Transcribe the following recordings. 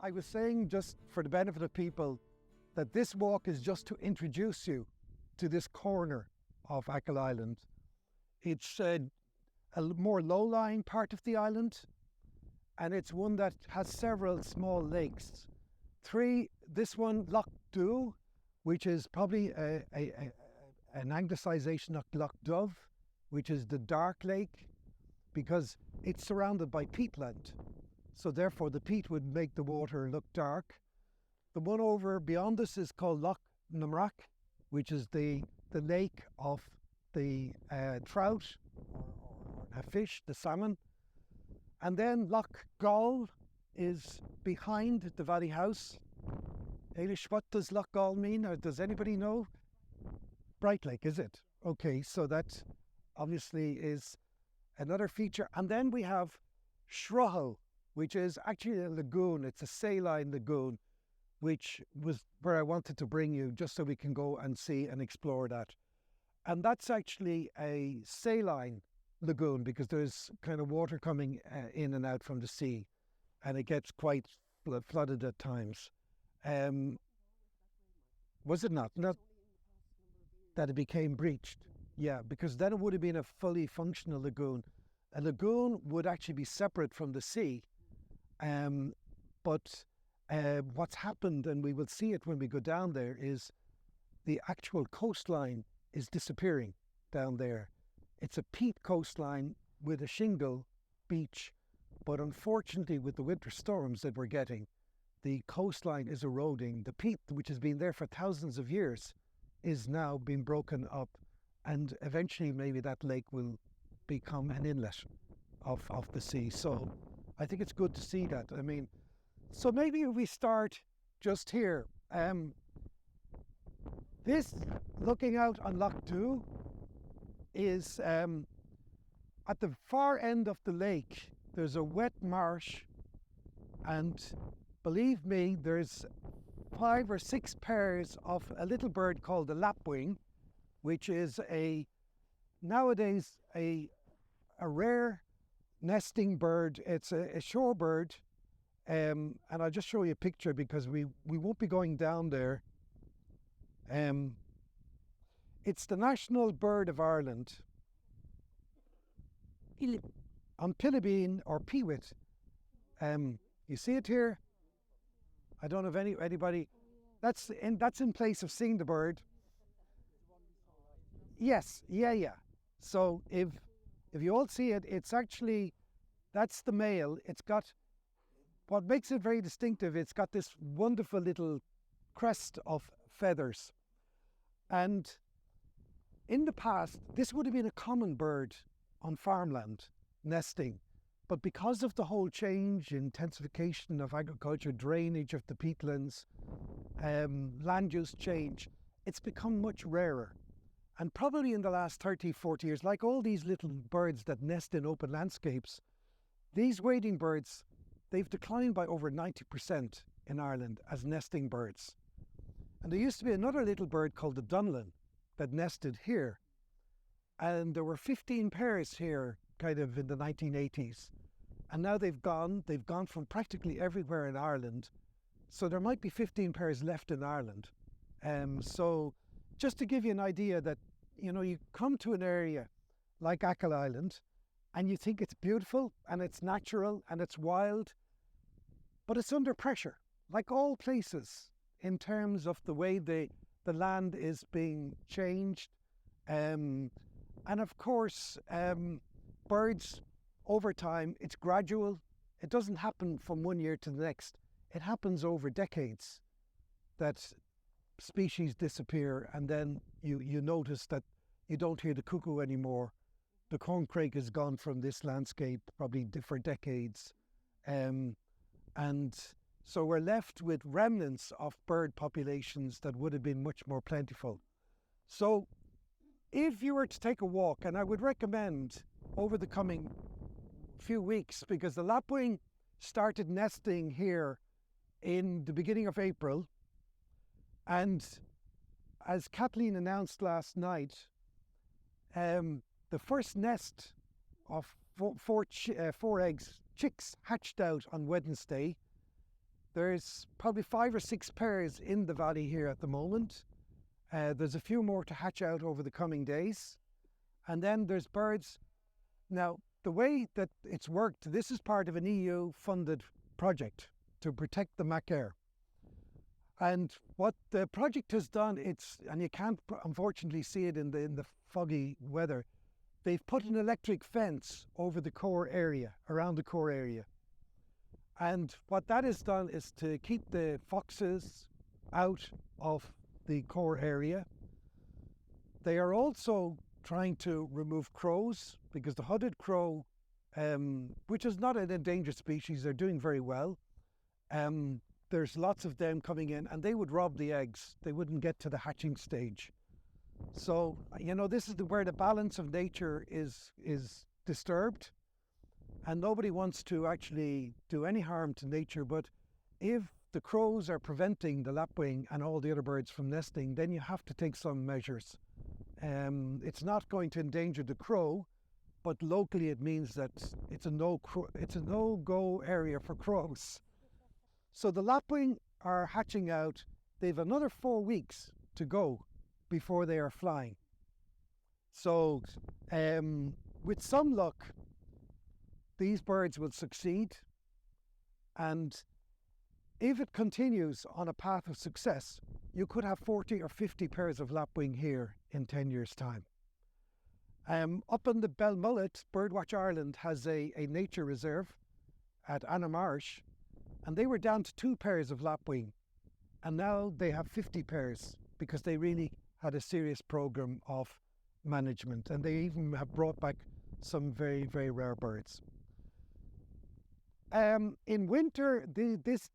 I was saying, just for the benefit of people, that this walk is just to introduce you to this corner of Achill Island. It's a more low-lying part of the island, and it's one that has several small lakes. This one, Lough Dhu, which is probably an anglicisation of Lough Dove, which is the dark lake, because it's surrounded by peatland. So therefore the peat would make the water look dark. The one over beyond us is called Lough Namrach, which is the lake of the trout, or a fish, the salmon. And then Lough Gall is behind the Valley House. Eilish, what does Lough Gall mean, or does anybody know? Bright Lake, is it? Okay, so that obviously is another feature. And then we have Sruhill, which is actually a lagoon. It's a saline lagoon, which was where I wanted to bring you, just so we can go and see and explore that. And that's actually a saline lagoon, because there's kind of water coming in and out from the sea, and it gets quite flooded at times. Was it not? Not that it became breached. Yeah, because then it would have been a fully functional lagoon. A lagoon would actually be separate from the sea. But what's happened, and we will see it when we go down there, is the actual coastline is disappearing down there. It's a peat coastline with a shingle beach, but unfortunately with the winter storms that we're getting, the coastline is eroding. The peat, which has been there for thousands of years, is now being broken up, and eventually maybe that lake will become an inlet of the sea. So I think it's good to see that. I mean, so maybe if we start just here. This, looking out on Lough Dhu, is at the far end of the lake. There's a wet marsh, and believe me, there's 5 or 6 pairs of a little bird called the Lapwing, which is nowadays a rare nesting bird. It's a shorebird, and I'll just show you a picture because we won't be going down there. It's the national bird of Ireland. On Pilibeen or Peewit. You see it here? I don't know if anybody. That's in place of seeing the bird. Yes, yeah. So if you all see it, it's actually, that's the male. It's got, what makes it very distinctive, it's got this wonderful little crest of feathers. And in the past, this would have been a common bird on farmland, nesting. But because of the whole change, intensification of agriculture, drainage of the peatlands, land use change, it's become much rarer. And probably in the last 30, 40 years, like all these little birds that nest in open landscapes, these wading birds, they've declined by over 90% in Ireland as nesting birds. And there used to be another little bird called the dunlin that nested here. And there were 15 pairs here kind of in the 1980s. And now they've gone from practically everywhere in Ireland. So there might be 15 pairs left in Ireland. So just to give you an idea that, you know, you come to an area like Achill Island and you think it's beautiful and it's natural and it's wild, but it's under pressure, like all places, in terms of the way the land is being changed. And of course, birds, over time, it's gradual. It doesn't happen from one year to the next. It happens over decades that species disappear, and then you notice that you don't hear the cuckoo anymore. The corncrake has gone from this landscape probably for decades. And so we're left with remnants of bird populations that would have been much more plentiful. So if you were to take a walk, and I would recommend over the coming few weeks, because the lapwing started nesting here in the beginning of April, and as Kathleen announced last night, the first nest of four chicks hatched out on Wednesday. There's probably 5 or 6 pairs in the valley here at the moment. There's a few more to hatch out over the coming days. And then there's birds. Now, the way that it's worked, this is part of an EU-funded project to protect the Micheál. And what the project has done, and you can't unfortunately see it in the foggy weather, they've put an electric fence over the core area, around the core area. And what that has done is to keep the foxes out of the core area. They are also trying to remove crows, because the hooded crow, which is not an endangered species, they're doing very well. There's lots of them coming in, and they would rob the eggs. They wouldn't get to the hatching stage. So, this is where the balance of nature is disturbed, and nobody wants to actually do any harm to nature. But if the crows are preventing the lapwing and all the other birds from nesting, then you have to take some measures. It's not going to endanger the crow, but locally it means that it's a no-go area for crows. So the lapwing are hatching out. They've another 4 weeks to go before they are flying. So with some luck, these birds will succeed. And if it continues on a path of success, you could have 40 or 50 pairs of lapwing here in 10 years' time. Up in the Böll, BirdWatch Ireland has a nature reserve at Annamarsh, and they were down to 2 pairs of lapwing, and now they have 50 pairs because they really had a serious program of management, and they even have brought back some very, very rare birds. In winter,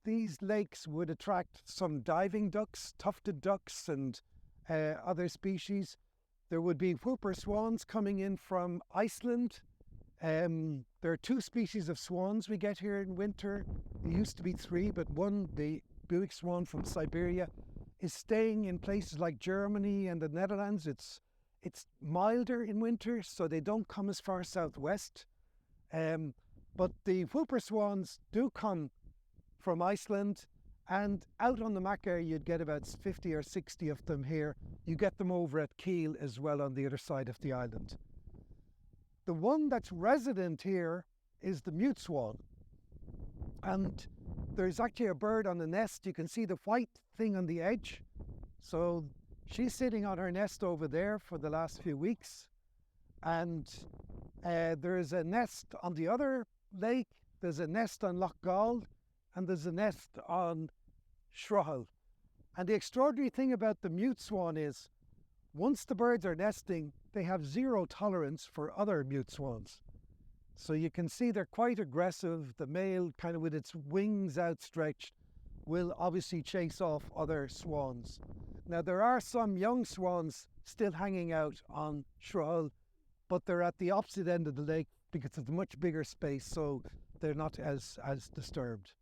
these lakes would attract some diving ducks, tufted ducks, and other species. There would be whooper swans coming in from Iceland. There are 2 species of swans we get here in winter. There used to be 3, but one, the Buick swan from Siberia, is staying in places like Germany and the Netherlands. It's milder in winter, so they don't come as far southwest. But the whooper swans do come from Iceland, and out on the Micheál you'd get about 50 or 60 of them here. You get them over at Achill as well on the other side of the island. The one that's resident here is the mute swan. And there's actually a bird on the nest. You can see the white thing on the edge. So she's sitting on her nest over there for the last few weeks. And there's a nest on the other lake. There's a nest on Loch Gall, and there's a nest on Sruhill. And the extraordinary thing about the mute swan is, once the birds are nesting, they have zero tolerance for other mute swans. So you can see they're quite aggressive. The male, kind of with its wings outstretched, will obviously chase off other swans. Now, there are some young swans still hanging out on Sruhill, but they're at the opposite end of the lake because it's a much bigger space, so they're not as disturbed.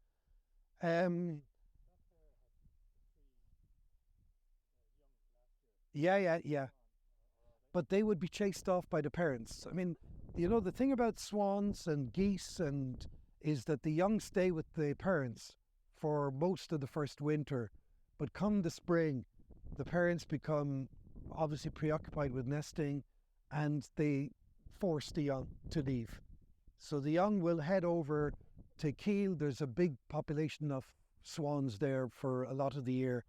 Yeah. But they would be chased off by the parents. I mean, the thing about swans and geese is that the young stay with the parents for most of the first winter. But come the spring, the parents become obviously preoccupied with nesting, and they force the young to leave. So the young will head over to Achill. There's a big population of swans there for a lot of the year.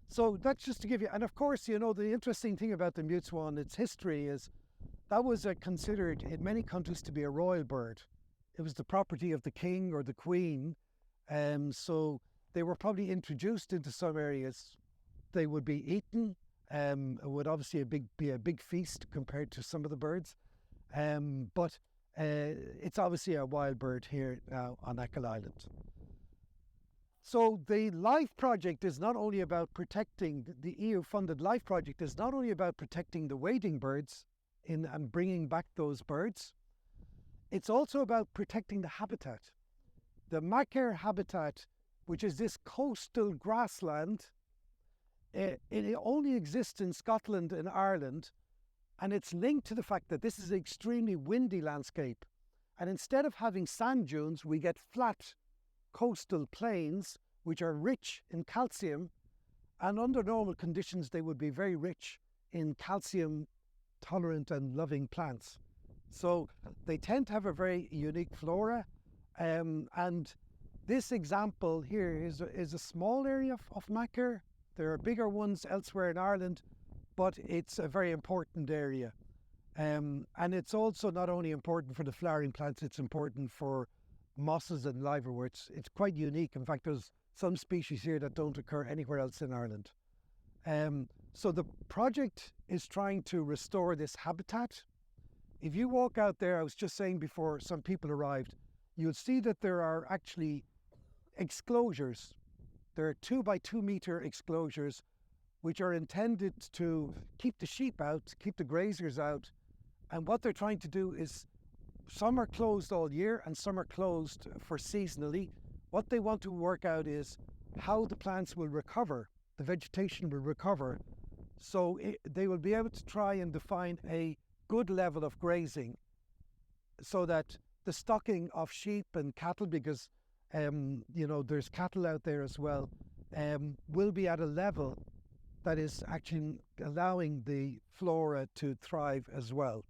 So that's just to give you, and of course, the interesting thing about the mute swan, its history is that was considered in many countries to be a royal bird. It was the property of the king or the queen. So they were probably introduced into some areas. They would be eaten. It would obviously be a big feast compared to some of the birds. But it's obviously a wild bird here now on Achill Island. So the LIFE project is not only about protecting, the EU-funded LIFE project is not only about protecting the wading birds and bringing back those birds, it's also about protecting the habitat. The Micheál habitat, which is this coastal grassland, it only exists in Scotland and Ireland, and it's linked to the fact that this is an extremely windy landscape. And instead of having sand dunes, we get flat coastal plains, which are rich in calcium, and under normal conditions they would be very rich in calcium tolerant and loving plants. So they tend to have a very unique flora, and this example here is a small area of Macker. There are bigger ones elsewhere in Ireland, but it's a very important area. And it's also not only important for the flowering plants, it's important for mosses and liverworts. It's quite unique. In fact, there's some species here that don't occur anywhere else in Ireland. So the project is trying to restore this habitat. If you walk out there, I was just saying before some people arrived, you'll see that there are actually exclosures. There are 2 by 2 meter exclosures which are intended to keep the sheep out, keep the grazers out. And what they're trying to do is, some are closed all year and some are closed for seasonally. What they want to work out is how the plants will recover, the vegetation will recover. So they will be able to try and define a good level of grazing so that the stocking of sheep and cattle, because there's cattle out there as well, will be at a level that is actually allowing the flora to thrive as well.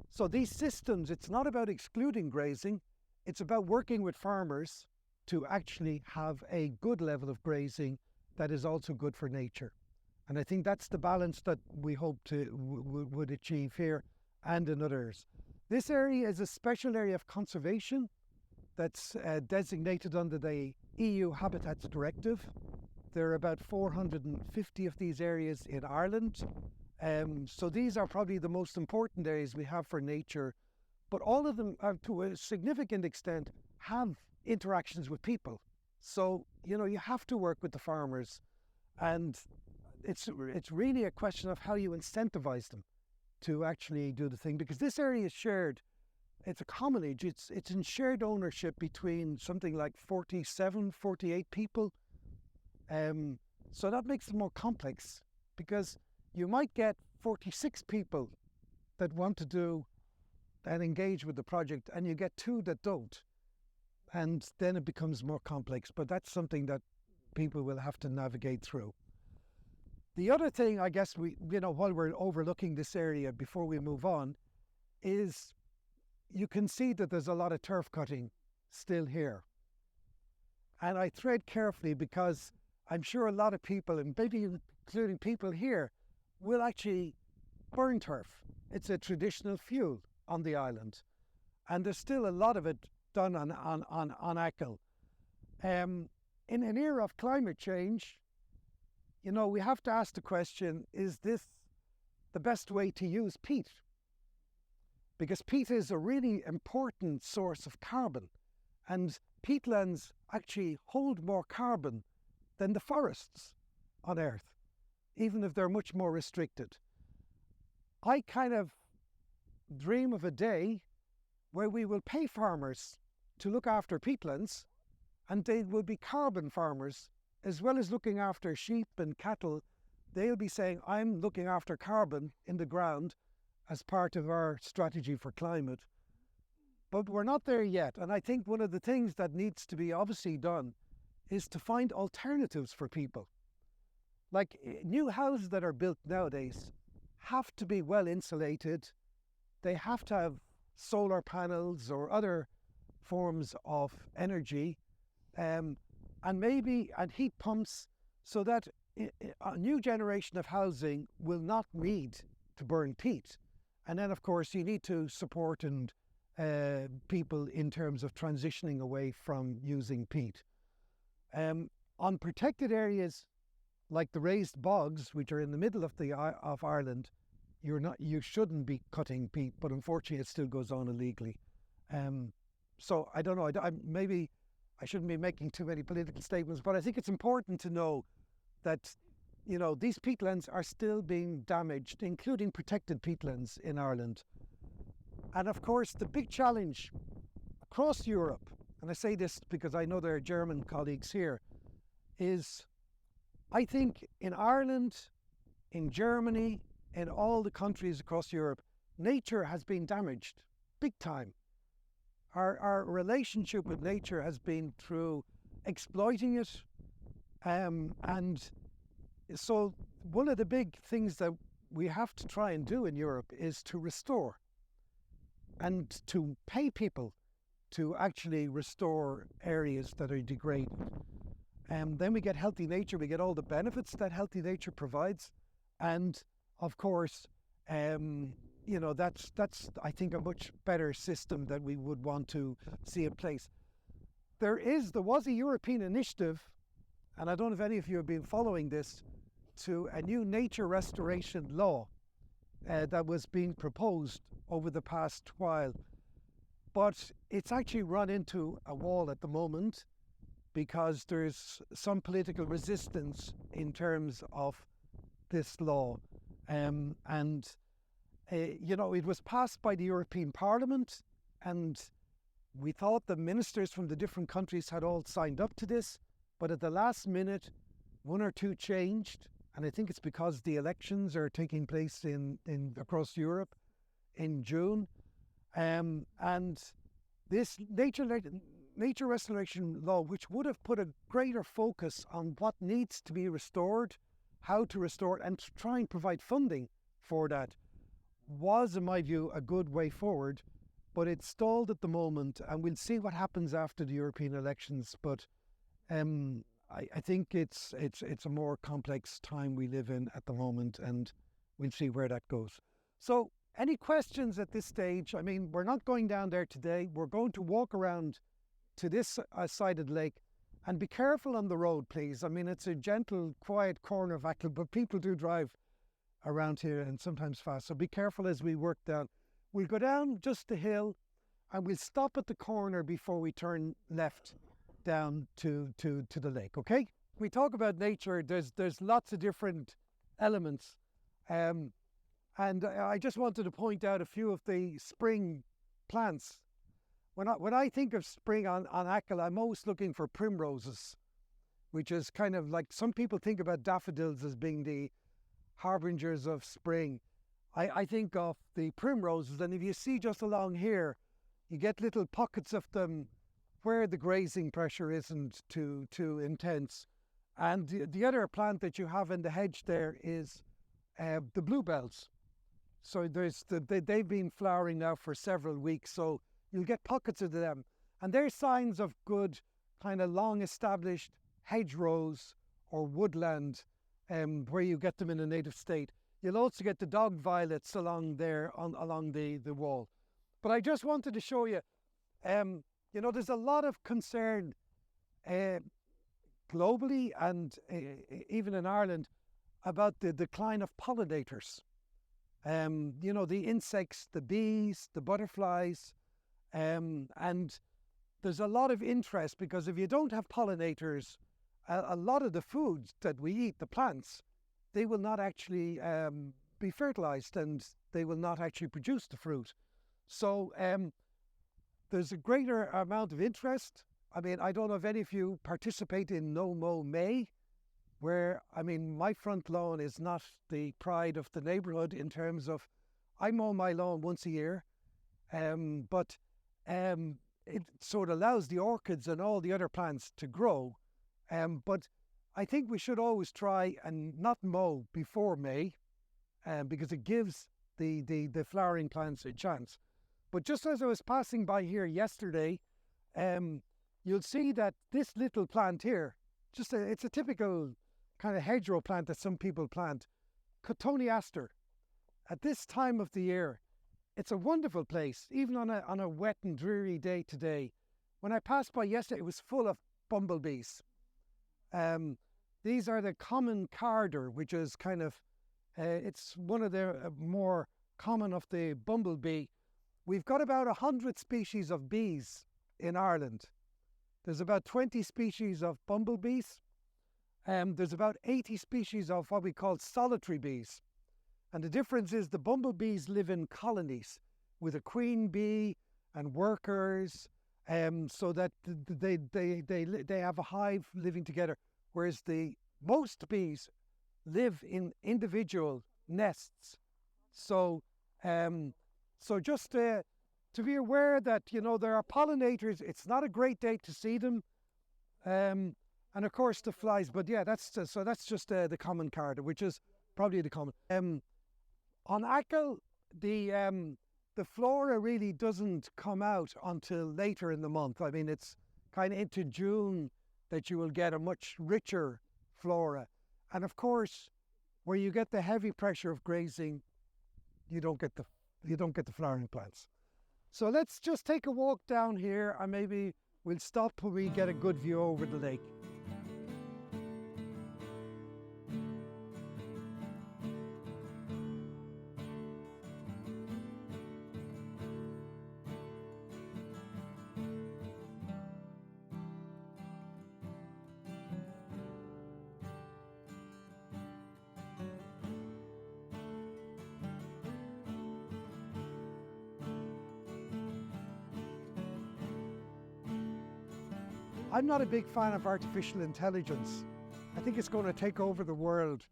So these systems, it's not about excluding grazing, it's about working with farmers to actually have a good level of grazing that is also good for nature. And I think that's the balance that we hope to would achieve here and in others. This area is a special area of conservation that's designated under the EU Habitats Directive. There are about 450 of these areas in Ireland. So these are probably the most important areas we have for nature, but all of them are, to a significant extent, have interactions with people. So, you have to work with the farmers, and it's really a question of how you incentivize them to actually do the thing, because this area is shared. It's a commonage. It's in shared ownership between something like 47, 48 people. So that makes it more complex, because you might get 46 people that want to do and engage with the project, and you get 2 that don't. And then it becomes more complex, but that's something that people will have to navigate through. The other thing, I guess, while we're overlooking this area before we move on, is you can see that there's a lot of turf cutting still here. And I tread carefully because I'm sure a lot of people, and maybe including people here, will actually burn turf. It's a traditional fuel on the island, and there's still a lot of it done on Achill. In an era of climate change, we have to ask the question, is this the best way to use peat? Because peat is a really important source of carbon, and peatlands actually hold more carbon than the forests on Earth, even if they're much more restricted. I kind of dream of a day where we will pay farmers to look after peatlands, and they will be carbon farmers. As well as looking after sheep and cattle, they'll be saying, I'm looking after carbon in the ground as part of our strategy for climate. But we're not there yet. And I think one of the things that needs to be obviously done is to find alternatives for people. Like new houses that are built nowadays have to be well insulated. They have to have solar panels or other forms of energy, and heat pumps, so that a new generation of housing will not need to burn peat. And then, of course, you need to support people in terms of transitioning away from using peat. On protected areas like the raised bogs, which are in the middle of Ireland, you shouldn't be cutting peat, but unfortunately it still goes on illegally. So I don't know, maybe I shouldn't be making too many political statements, but I think it's important to know that, these peatlands are still being damaged, including protected peatlands in Ireland. And of course, the big challenge across Europe, and I say this because I know there are German colleagues here, is I think in Ireland, in Germany, in all the countries across Europe, nature has been damaged big time. Our relationship with nature has been through exploiting it. And so one of the big things that we have to try and do in Europe is to restore and to pay people to actually restore areas that are degraded. And then we get healthy nature, we get all the benefits that healthy nature provides. And of course, that's I think a much better system that we would want to see in place. There was a European initiative, and I don't know if any of you have been following this, to a new nature restoration law that was being proposed over the past while. But it's actually run into a wall at the moment because there's some political resistance in terms of this law. It was passed by the European Parliament, and we thought the ministers from the different countries had all signed up to this, but at the last minute, one or two changed, and I think it's because the elections are taking place in across Europe in June. And this nature restoration law, which would have put a greater focus on what needs to be restored, how to restore it, and to try and provide funding for that, was, in my view, a good way forward. But it's stalled at the moment, and we'll see what happens after the European elections. But I think it's a more complex time we live in at the moment, and we'll see where that goes. So, any questions at this stage? I mean, we're not going down there today. We're going to walk around to this side of the lake, and be careful on the road, please. I mean, it's a gentle, quiet corner of Achill, but people do drive around here and sometimes fast. So be careful as we work down. We'll go down just the hill, and we'll stop at the corner before we turn left down to the lake, okay? We talk about nature, there's lots of different elements. And I just wanted to point out a few of the spring plants. When I think of spring on Achill, I'm always looking for primroses, which is kind of like, some people think about daffodils as being the harbingers of spring. I think of the primroses, and if you see just along here, you get little pockets of them where the grazing pressure isn't too intense. And the other plant that you have in the hedge there is the bluebells. So they've been flowering now for several weeks, so you'll get pockets of them. And they're signs of good, kind of long established hedgerows or woodland where you get them in a native state. You'll also get the dog violets along there, along the wall. But I just wanted to show you, there's a lot of concern globally and even in Ireland about the decline of pollinators. The insects, the bees, the butterflies, and there's a lot of interest, because if you don't have pollinators, a lot of the foods that we eat, the plants, they will not actually be fertilized, and they will not actually produce the fruit. So there's a greater amount of interest. I mean, I don't know if any of you participate in No Mow May, where, I mean, my front lawn is not the pride of the neighbourhood in terms of, I mow my lawn once a year, but it sort of allows the orchids and all the other plants to grow. But I think we should always try and not mow before May, because it gives the flowering plants a chance. But just as I was passing by here yesterday, you'll see that this little plant here, it's a typical kind of hedgerow plant that some people plant, cotoneaster. At this time of the year, it's a wonderful place, even on a wet and dreary day today. When I passed by yesterday, it was full of bumblebees. These are the common carder, which is kind of, it's one of the more common of the bumblebee. We've got about 100 species of bees in Ireland. There's about 20 species of bumblebees. There's about 80 species of what we call solitary bees. And the difference is the bumblebees live in colonies with a queen bee and workers, so that they have a hive living together, whereas most bees live in individual nests. So just to be aware that, there are pollinators. It's not a great day to see them. And of course the flies, but yeah, that's just the common card, which is probably the common. On Achill, the flora really doesn't come out until later in the month. I mean, it's kind of into June that you will get a much richer flora. And of course, where you get the heavy pressure of grazing, you don't get the flowering plants. So let's just take a walk down here, and maybe we'll stop when we get a good view over the lake. I'm not a big fan of artificial intelligence. I think it's going to take over the world.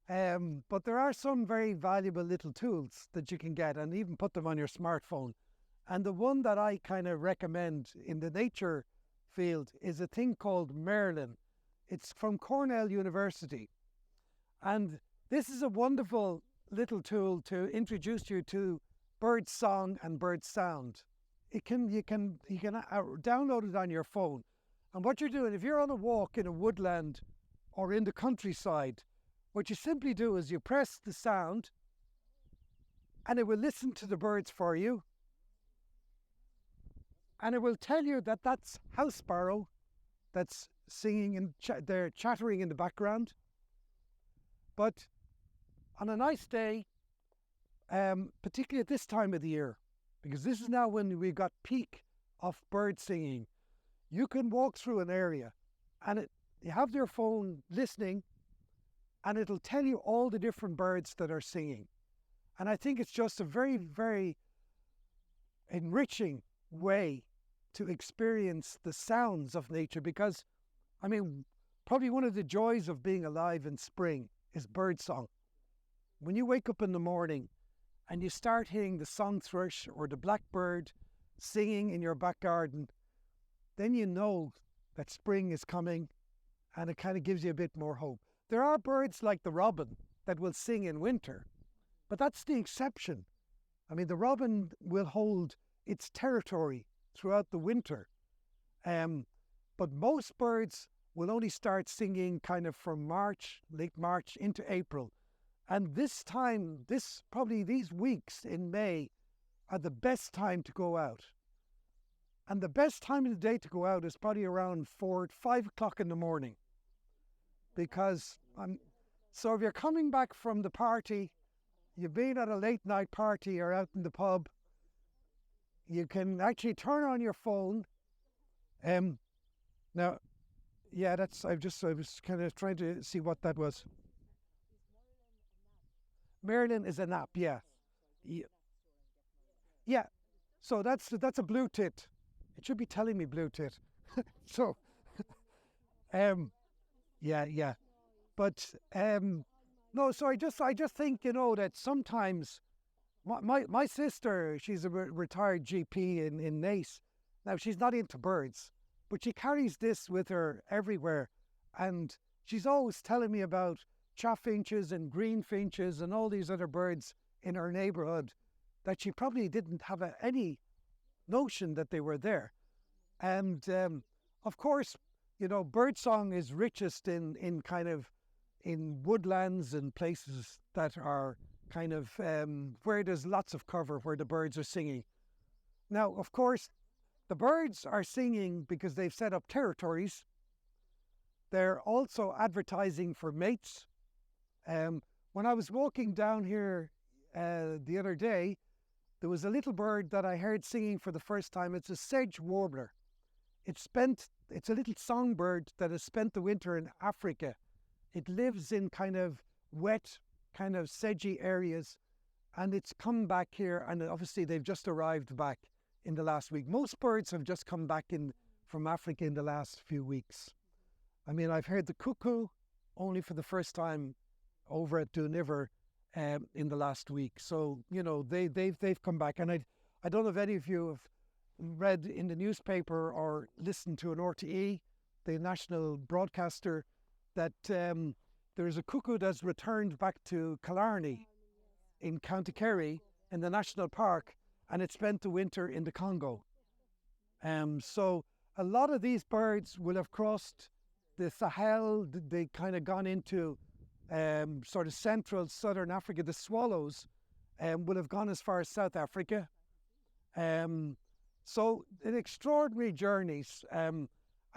But there are some very valuable little tools that you can get, and even put them on your smartphone. And the one that I kind of recommend in the nature field is a thing called Merlin. It's from Cornell University. And this is a wonderful little tool to introduce you to bird song and bird sound. You can download it on your phone. And what you're doing, if you're on a walk in a woodland or in the countryside, what you simply do is you press the sound and it will listen to the birds for you. And it will tell you that that's house sparrow that's singing and they're chattering in the background. But on a nice day, particularly at this time of the year, because this is now when we've got peak of bird singing, you can walk through an area and you have your phone listening, and it'll tell you all the different birds that are singing. And I think it's just a very, very enriching way to experience the sounds of nature, because, I mean, probably one of the joys of being alive in spring is bird song. When you wake up in the morning and you start hearing the song thrush or the blackbird singing in your back garden, then you know that spring is coming, and it kind of gives you a bit more hope. There are birds like the robin that will sing in winter, but that's the exception. I mean, the robin will hold its territory throughout the winter. But most birds will only start singing kind of from March, late March into April. And probably these weeks in May are the best time to go out. And the best time of the day to go out is probably around 5 o'clock in the morning. Because so if you're coming back from the party, you've been at a late night party or out in the pub, you can actually turn on your phone. Now, yeah, I was kind of trying to see what that was. Merlin is an app, yeah. Yeah. So that's a blue tit. It should be telling me blue tit. So, yeah. But no. So I just think, that sometimes my sister, she's a retired GP in Naas. Now, she's not into birds, but she carries this with her everywhere, and she's always telling me about chaffinches and greenfinches and all these other birds in her neighbourhood that she probably didn't have any notion that they were there. And of course, birdsong is richest in woodlands and places that are kind of where there's lots of cover, where the birds are singing. Now, of course, the birds are singing because they've set up territories. They're also advertising for mates. When I was walking down here the other day, there was a little bird that I heard singing for the first time. It's a sedge warbler. It's a little songbird that has spent the winter in Africa. It lives in kind of wet, kind of sedgy areas, and it's come back here, and obviously they've just arrived back in the last week. Most birds have just come back from Africa in the last few weeks. I mean, I've heard the cuckoo only for the first time over at Dooniver in the last week. So, they've come back. And I I don't know if any of you have read in the newspaper or listened to an RTE, the national broadcaster, that there's a cuckoo that's returned back to Killarney in County Kerry in the national park, and it spent the winter in the Congo. So a lot of these birds will have crossed the Sahel. They kind of gone into sort of central southern Africa. The swallows will have gone as far as South Africa. So an extraordinary journeys. And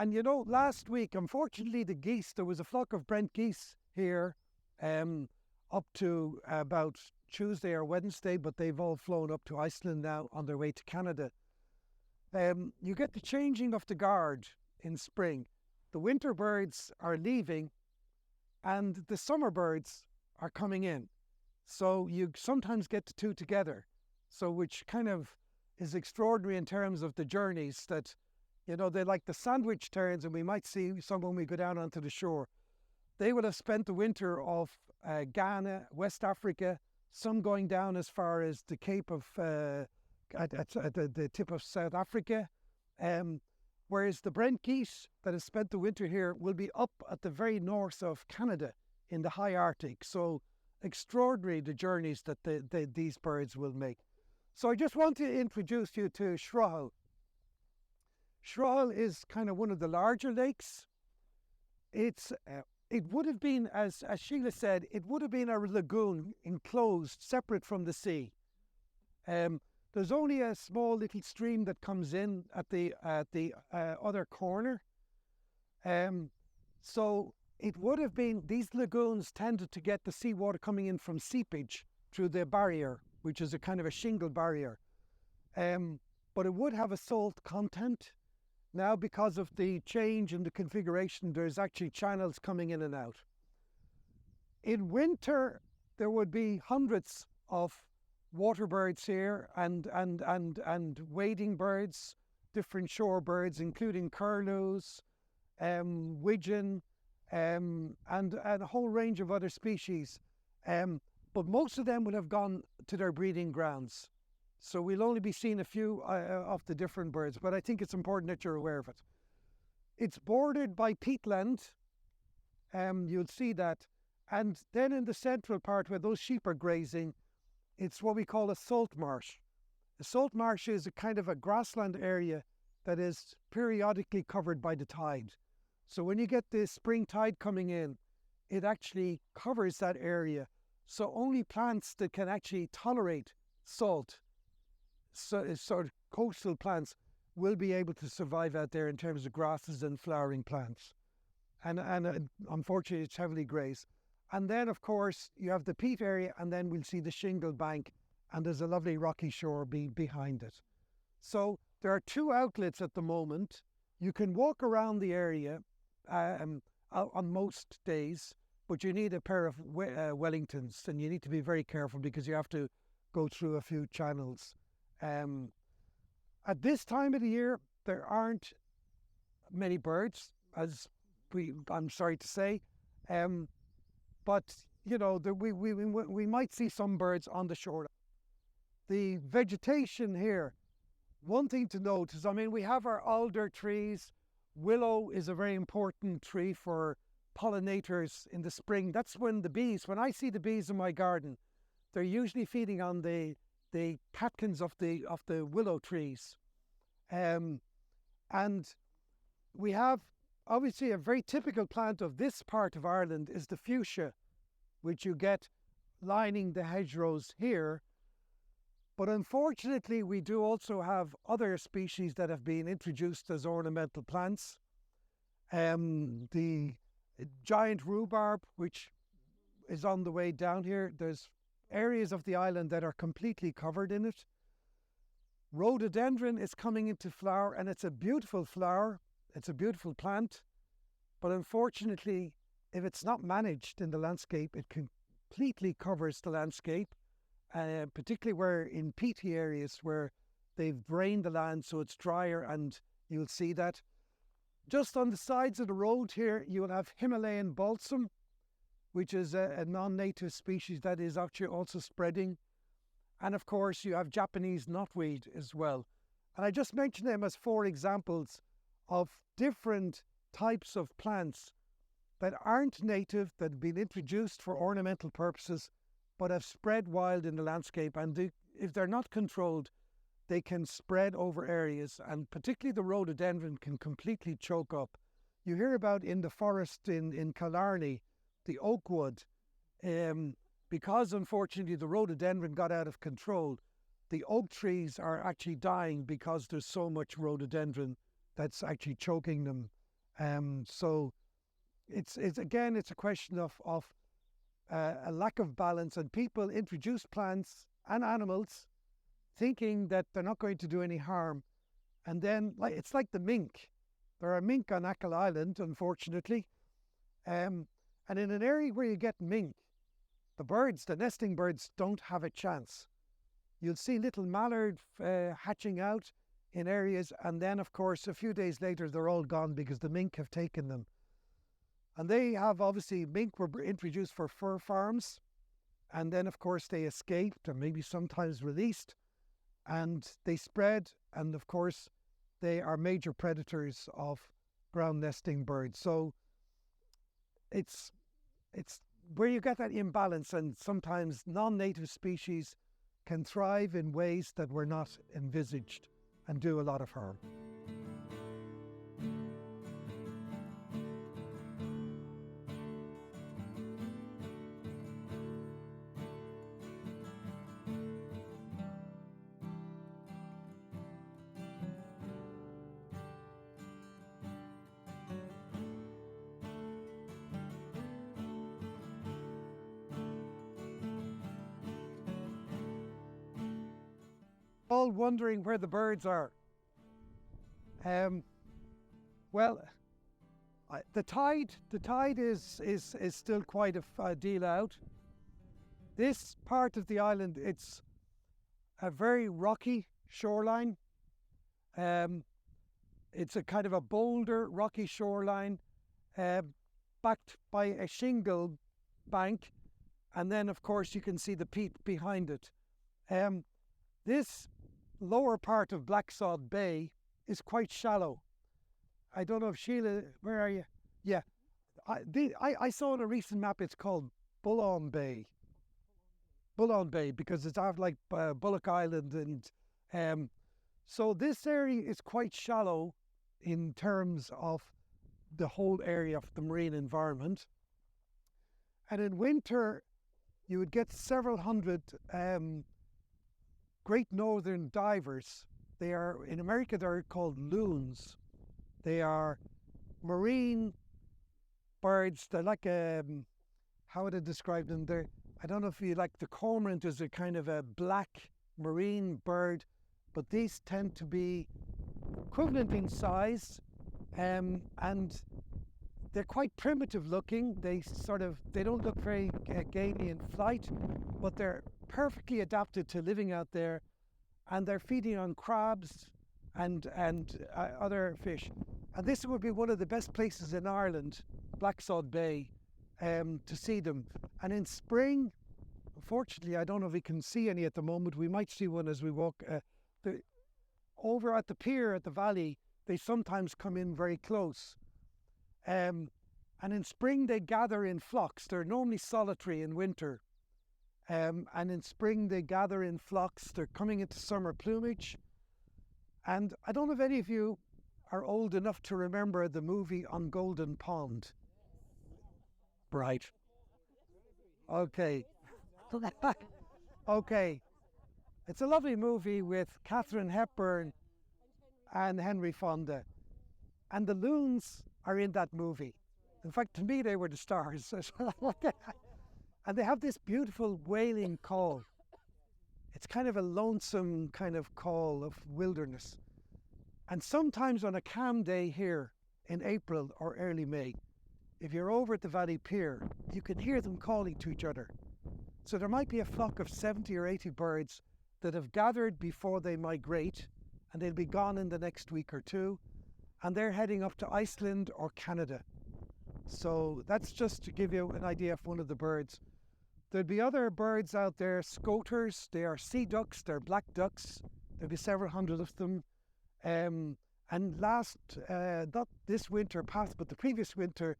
you know, last week, unfortunately, the geese, there was a flock of Brent geese here up to about Tuesday or Wednesday, but they've all flown up to Iceland now on their way to Canada. You get the changing of the guard in spring. The winter birds are leaving and the summer birds are coming in. So you sometimes get the two together. So which kind of is extraordinary in terms of the journeys that, you know, they like the sandwich terns, and we might see some when we go down onto the shore. They will have spent the winter off Ghana, West Africa, some going down as far as the Cape of, at the tip of South Africa. Whereas the Brent geese that have spent the winter here will be up at the very north of Canada in the high Arctic. So extraordinary the journeys that these birds will make. So I just want to introduce you to Sruhill. Sruhill is kind of one of the larger lakes. It would have been, as Sheila said, it would have been a lagoon enclosed, separate from the sea. There's only a small little stream that comes in at the other corner. So it would have been, these lagoons tended to get the seawater coming in from seepage through the barrier, which is a kind of a shingle barrier. But it would have a salt content. Now, because of the change in the configuration, there's actually channels coming in and out. In winter, there would be hundreds of water birds here and wading birds, different shore birds, including curlews, widgeon, and a whole range of other species. But most of them will have gone to their breeding grounds. So we'll only be seeing a few of the different birds, but I think it's important that you're aware of it. It's bordered by peatland, you'll see that. And then in the central part where those sheep are grazing, it's what we call a salt marsh. A salt marsh is a kind of a grassland area that is periodically covered by the tide. So when you get the spring tide coming in, it actually covers that area. So only plants that can actually tolerate salt, so sort of coastal plants, will be able to survive out there in terms of grasses and flowering plants. And unfortunately, it's heavily grazed. And then, of course, you have the peat area, and then we'll see the shingle bank, and there's a lovely rocky shore behind it. So there are two outlets at the moment. You can walk around the area on most days, but you need a pair of Wellingtons, and you need to be very careful because you have to go through a few channels. At this time of the year, there aren't many birds, I'm sorry to say. But, you know, we might see some birds on the shore. The vegetation here, one thing to note is, I mean, we have our alder trees. Willow is a very important tree for pollinators in the spring. That's when I see the bees in my garden, they're usually feeding on the catkins of the willow trees. And we have, obviously, a very typical plant of this part of Ireland is the fuchsia, which you get lining the hedgerows here. But unfortunately, we do also have other species that have been introduced as ornamental plants. The giant rhubarb, which is on the way down here, there's areas of the island that are completely covered in it. Rhododendron is coming into flower, and it's a beautiful flower. It's a beautiful plant. But unfortunately, if it's not managed in the landscape, it completely covers the landscape, particularly where in peaty areas where they've drained the land so it's drier, and you'll see that. Just on the sides of the road here, you will have Himalayan balsam, which is a non-native species that is actually also spreading. And of course, you have Japanese knotweed as well. And I just mentioned them as 4 examples of different types of plants that aren't native, that have been introduced for ornamental purposes, but have spread wild in the landscape. And if they're not controlled, they can spread over areas, and particularly the rhododendron can completely choke up. You hear about in the forest in Killarney, the oak wood, because unfortunately the rhododendron got out of control, the oak trees are actually dying because there's so much rhododendron that's actually choking them. So it's again, it's a question of a lack of balance, and people introduce plants and animals thinking that they're not going to do any harm. And then, it's like the mink. There are mink on Achill Island, unfortunately. And in an area where you get mink, the birds, the nesting birds, don't have a chance. You'll see little mallard hatching out in areas, and then, of course, a few days later, they're all gone because the mink have taken them. And they have, obviously, mink were introduced for fur farms, and then, of course, they escaped and maybe sometimes released, and they spread, and of course, they are major predators of ground nesting birds. So it's where you get that imbalance, and sometimes non-native species can thrive in ways that were not envisaged and do a lot of harm. All wondering where the birds are. Well, the tide is still quite a deal out. This part of the island, it's a very rocky shoreline. It's a kind of a boulder, rocky shoreline, backed by a shingle bank, and then of course you can see the peat behind it. This lower part of Blacksod Bay is quite shallow. I don't know if Sheila, where are you? Yeah, I saw on a recent map it's called Bullon Bay. Bullon Bay, because it's out like Bullock Island, and so this area is quite shallow in terms of the whole area of the marine environment. And in winter, you would get several hundred great northern divers. They are, in America, they're called loons. They are marine birds. They're like how would I describe them? I don't know if you like, the cormorant is a kind of a black marine bird, but these tend to be equivalent in size, and they're quite primitive looking. They don't look very gaily in flight, but they're perfectly adapted to living out there, and they're feeding on crabs and other fish. And this would be one of the best places in Ireland, Blacksod Bay, to see them. And in spring, unfortunately, I don't know if we can see any at the moment. We might see one as we walk. Over at the pier at the Valley, they sometimes come in very close. And in spring, they gather in flocks. They're normally solitary in winter. And in spring, they gather in flocks. They're coming into summer plumage. And I don't know if any of you are old enough to remember the movie On Golden Pond. Right. Okay. Okay. It's a lovely movie with Katharine Hepburn and Henry Fonda. And the loons are in that movie. In fact, to me, they were the stars. And they have this beautiful wailing call. It's kind of a lonesome kind of call of wilderness. And sometimes on a calm day here in April or early May, if you're over at the Valley Pier, you can hear them calling to each other. So there might be a flock of 70 or 80 birds that have gathered before they migrate, and they'll be gone in the next week or two, and they're heading up to Iceland or Canada. So that's just to give you an idea of one of the birds. There'd be other birds out there, scoters. They are sea ducks. They're black ducks. There'd be several hundred of them. And not this winter past, but the previous winter,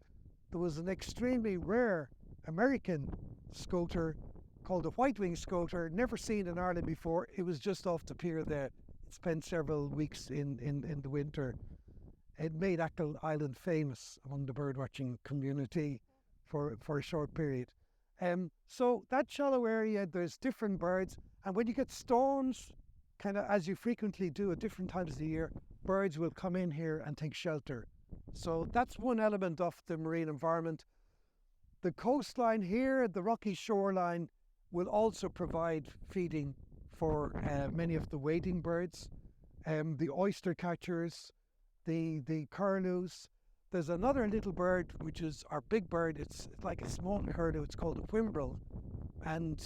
there was an extremely rare American scoter called a white-winged scoter, never seen in Ireland before. It was just off the pier there. It spent several weeks in the winter. It made Achill Island famous among the birdwatching community for a short period. So that shallow area, there's different birds, and when you get storms, kind of as you frequently do at different times of the year, birds will come in here and take shelter. So that's one element of the marine environment. The coastline here, the rocky shoreline, will also provide feeding for many of the wading birds, the oyster catchers, the curlews. There's another little bird, which is our big bird. It's like a small curlew. It's called a whimbrel, and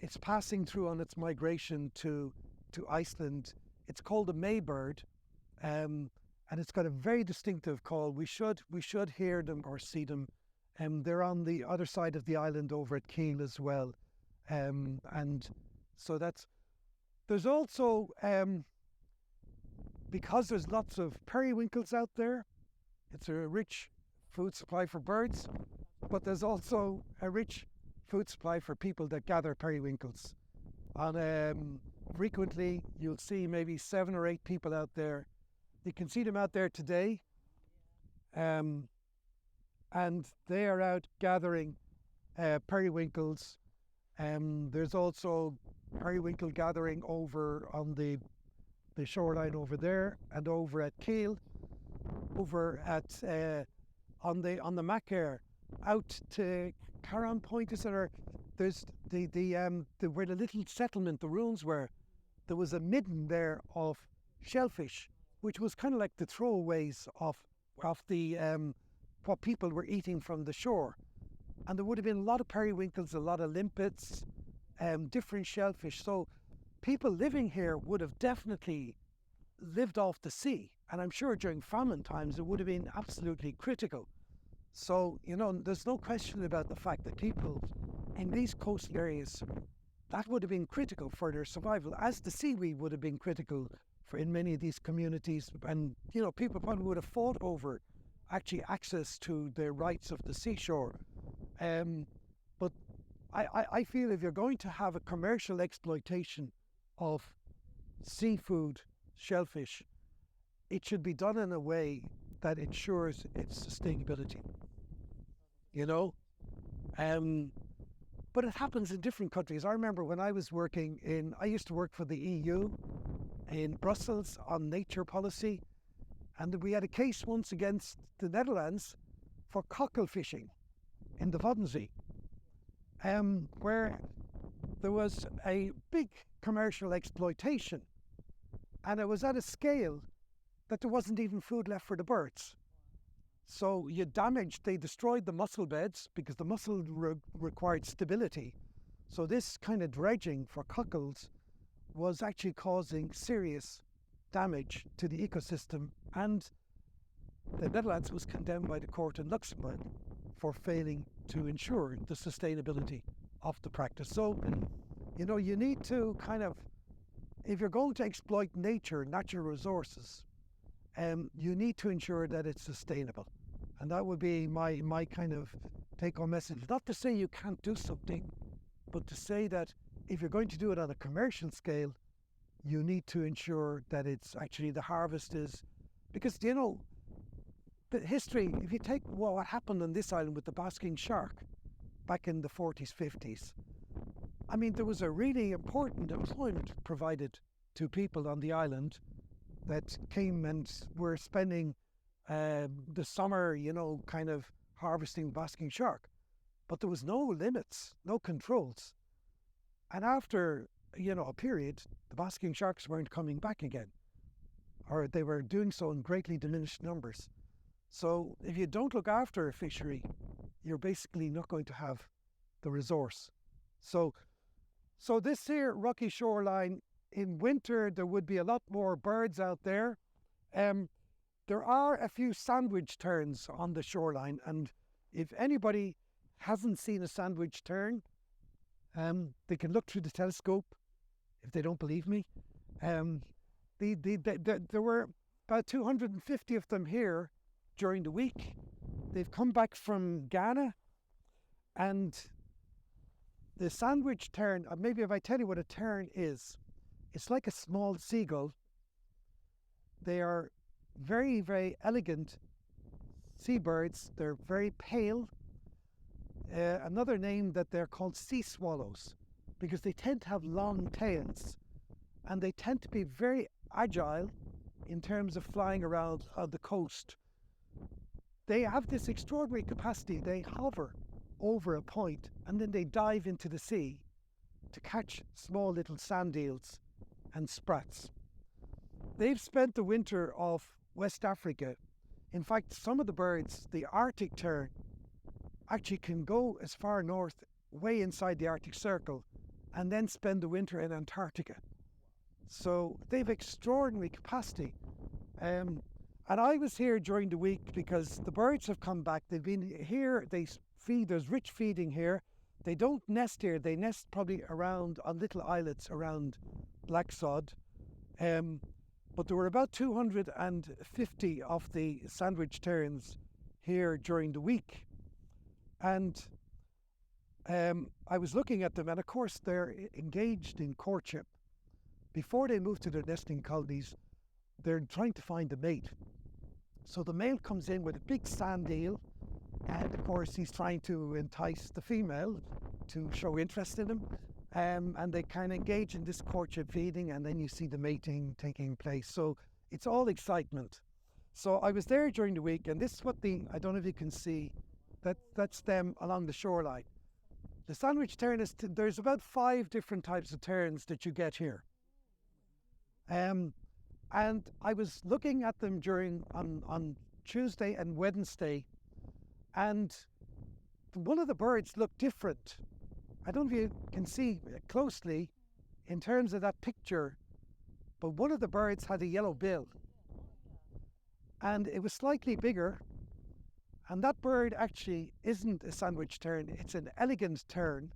it's passing through on its migration to Iceland. It's called a Maybird, and it's got a very distinctive call. We should hear them or see them. They're on the other side of the island over at Kiel as well. And so there's also, because there's lots of periwinkles out there, it's a rich food supply for birds, but there's also a rich food supply for people that gather periwinkles. And frequently you'll see maybe 7 or 8 people out there. You can see them out there today, and they are out gathering periwinkles. There's also periwinkle gathering over on the shoreline over there, and over at Kiel, over at on the Macaire, out to Carron Point. There's where the little settlement, the ruins were. There was a midden there of shellfish, which was kind of like the throwaways of the what people were eating from the shore. And there would have been a lot of periwinkles, a lot of limpets, different shellfish. So people living here would have definitely lived off the sea. And I'm sure during famine times, it would have been absolutely critical. So, there's no question about the fact that people in these coastal areas, that would have been critical for their survival, as the seaweed would have been critical for in many of these communities. And, people probably would have fought over actually access to the rights of the seashore. But I feel if you're going to have a commercial exploitation of seafood, shellfish, it should be done in a way that ensures its sustainability. But it happens in different countries. I remember when I was I used to work for the EU in Brussels on nature policy, and we had a case once against the Netherlands for cockle fishing in the Waddenzee, where there was a big commercial exploitation, and it was at a scale that there wasn't even food left for the birds. So they destroyed the mussel beds because the mussel required stability. So this kind of dredging for cockles was actually causing serious damage to the ecosystem, and the Netherlands was condemned by the court in Luxembourg for failing to ensure the sustainability of the practice. So, you need to if you're going to exploit natural resources, you need to ensure that it's sustainable. And that would be my kind of take-home message. Not to say you can't do something, but to say that if you're going to do it on a commercial scale, you need to ensure that it's actually the harvest is... Because, the history, if you take what happened on this island with the basking shark back in the 40s, 50s, I mean, there was a really important employment provided to people on the island that came and were spending the summer, kind of harvesting basking shark. But there was no limits, no controls. And after, a period, the basking sharks weren't coming back again, or they were doing so in greatly diminished numbers. So if you don't look after a fishery, you're basically not going to have the resource. So this here rocky shoreline, in winter, there would be a lot more birds out there. There are a few sandwich terns on the shoreline, and if anybody hasn't seen a sandwich tern, They can look through the telescope if they don't believe me. There were about 250 of them here during the week. They've come back from Ghana, and the sandwich tern, maybe if I tell you what a tern is, it's like a small seagull. They are very, very elegant seabirds. They're very pale. Another name that they're called sea swallows, because they tend to have long tails, and they tend to be very agile in terms of flying around on the coast. They have this extraordinary capacity. They hover over a point and then they dive into the sea to catch small little sand eels and sprats. They've spent the winter off West Africa. In fact, some of the birds, the Arctic tern, actually can go as far north, way inside the Arctic Circle, and then spend the winter in Antarctica. So they've extraordinary capacity. And I was here during the week because the birds have come back. They've been here, they feed, there's rich feeding here. They don't nest here, they nest probably around on little islets around black sod. But there were about 250 of the sandwich terns here during the week. And I was looking at them, and of course they're engaged in courtship. Before they move to their nesting colonies, they're trying to find a mate. So the male comes in with a big sand eel, and of course he's trying to entice the female to show interest in him. And they kind of engage in this courtship feeding, and then you see the mating taking place. So it's all excitement. So I was there during the week, and this is what I don't know if you can see, that's them along the shoreline. The sandwich tern there's about 5 different types of terns that you get here. And I was looking at them on Tuesday and Wednesday, and one of the birds looked different. I don't know if you can see closely in terms of that picture, but one of the birds had a yellow bill, and it was slightly bigger. And that bird actually isn't a sandwich tern, it's an elegant tern.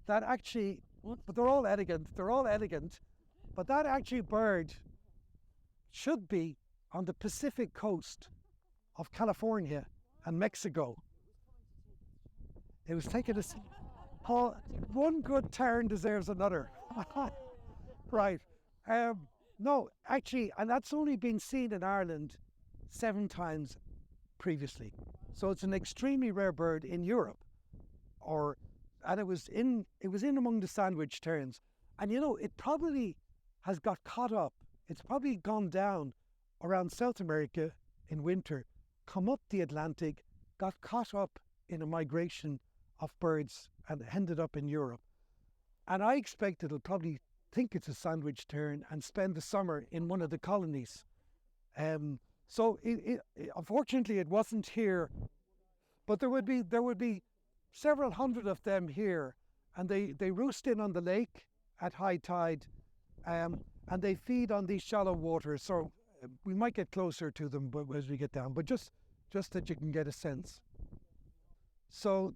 That actually, but they're all elegant, but that actually bird should be on the Pacific coast of California and Mexico. It was taken as, one good tern deserves another. Right. No, actually, and that's only been seen in Ireland 7 times previously. So it's an extremely rare bird in Europe. And it was in among the sandwich terns. And you know, it probably has got caught up. It's probably gone down around South America in winter, come up the Atlantic, got caught up in a migration of birds and ended up in Europe. And I expect it'll probably think it's a sandwich tern and spend the summer in one of the colonies. So unfortunately it wasn't here, but there would be several hundred of them here, and they roost in on the lake at high tide, and they feed on these shallow waters. So we might get closer to them as we get down, but just that you can get a sense. So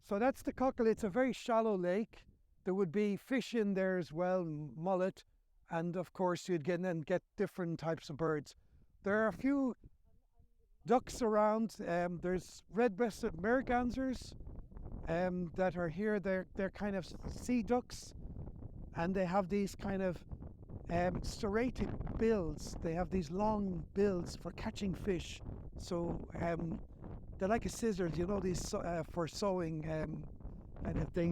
that's the Cockle. It's a very shallow lake. There would be fish in there as well, mullet, and of course you'd get different types of birds. There are a few ducks around. There's red-breasted mergansers that are here. They're kind of sea ducks, and they have these kind of serrated bills. They have these long bills for catching fish. So they're like a scissors, you know, these for sewing, and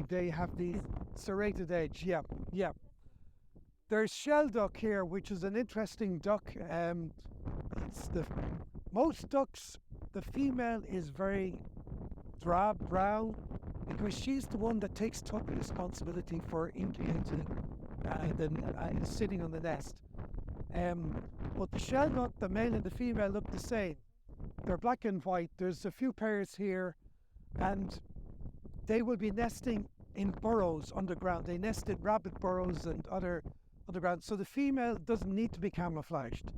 they have these serrated edge. Yeah. There's shell duck here, which is an interesting duck. Most ducks, the female is very drab brown, because she's the one that takes total responsibility for incubating and sitting on the nest. But the shell duck, the male and the female, look the same. They're black and white. There's a few pairs here, and they will be nesting in burrows underground. They nest in rabbit burrows and other underground. So the female doesn't need to be camouflaged.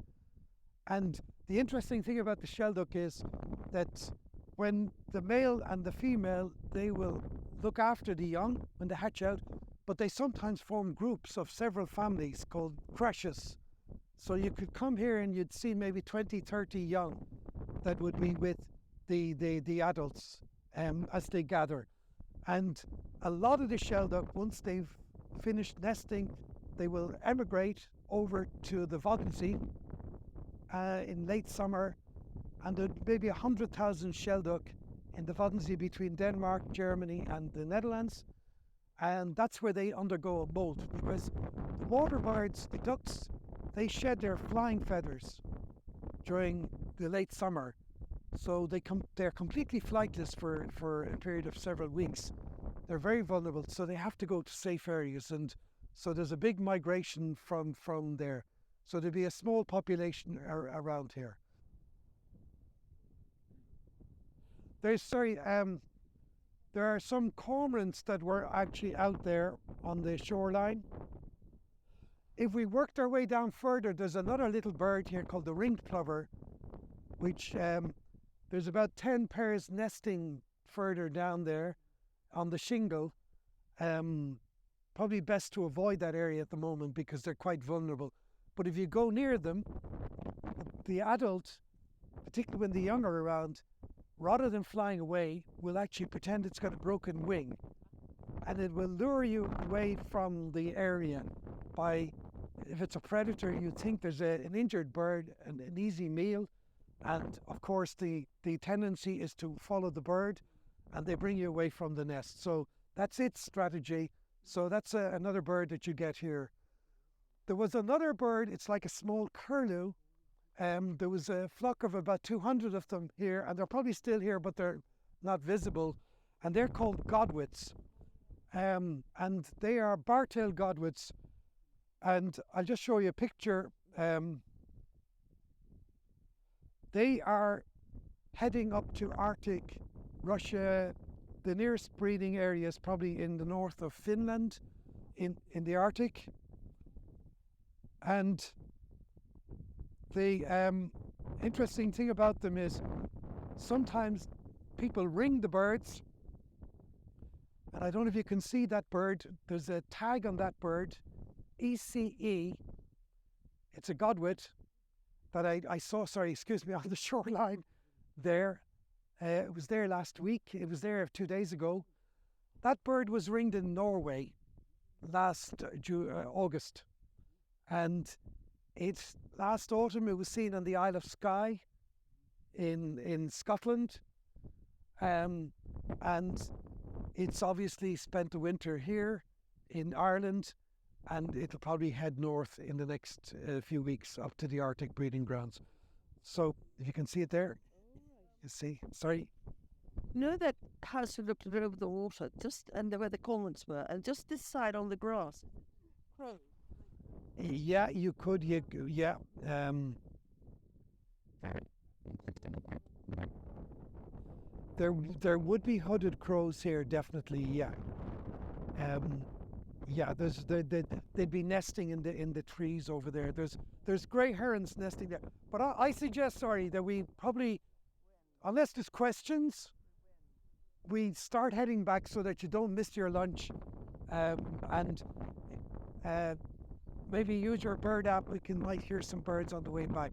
And the interesting thing about the shell duck is that when the male and the female, they will look after the young when they hatch out, but they sometimes form groups of several families called creches. So you could come here and you'd see maybe 20, 30 young that would be with the adults as they gather. And a lot of the shelduck, once they've finished nesting, they will emigrate over to the Bodensee in late summer, and there'd maybe 100,000 shelduck in the Bodensee between Denmark, Germany and the Netherlands. And that's where they undergo a molt, because the water birds, the ducks, they shed their flying feathers during the late summer. So they're completely flightless for a period of several weeks. They're very vulnerable, so they have to go to safe areas, and so there's a big migration from there. So there'll be a small population around here. There are some cormorants that were actually out there on the shoreline. If we worked our way down further, there's another little bird here called the ringed plover, which there's about 10 pairs nesting further down there on the shingle. Probably best to avoid that area at the moment because they're quite vulnerable. But if you go near them, the adult, particularly when the young are around, rather than flying away, will actually pretend it's got a broken wing. And it will lure you away from the area by, if it's a predator, you think there's an injured bird and an easy meal. And of course, the tendency is to follow the bird, and they bring you away from the nest. So that's its strategy. So that's another bird that you get here. There was another bird, it's like a small curlew. There was a flock of about 200 of them here, and they're probably still here, but they're not visible. And they're called Godwits. And they are bar-tailed Godwits. And I'll just show you a picture. They are heading up to Arctic Russia. The nearest breeding area is probably in the north of Finland, in the Arctic. And the interesting thing about them is sometimes people ring the birds. And I don't know if you can see that bird. There's a tag on that bird, ECE. It's a Godwit that I saw, on the shoreline there. It was there last week. It was there 2 days ago. That bird was ringed in Norway last August. And last autumn it was seen on the Isle of Skye in Scotland. And it's obviously spent the winter here in Ireland, and it'll probably head north in the next few weeks up to the Arctic breeding grounds. So if you can see it there, you see, sorry. You know that house we looked at over the water, just and where the cormorants were, and just this side on the grass. Oh. Yeah, you could. Yeah. There would be hooded crows here, definitely. Yeah. Yeah. They'd be nesting in the trees over there. There's grey herons nesting there. But I suggest, that we probably, unless there's questions, we start heading back so that you don't miss your lunch, and maybe use your bird app. We might hear some birds on the way back.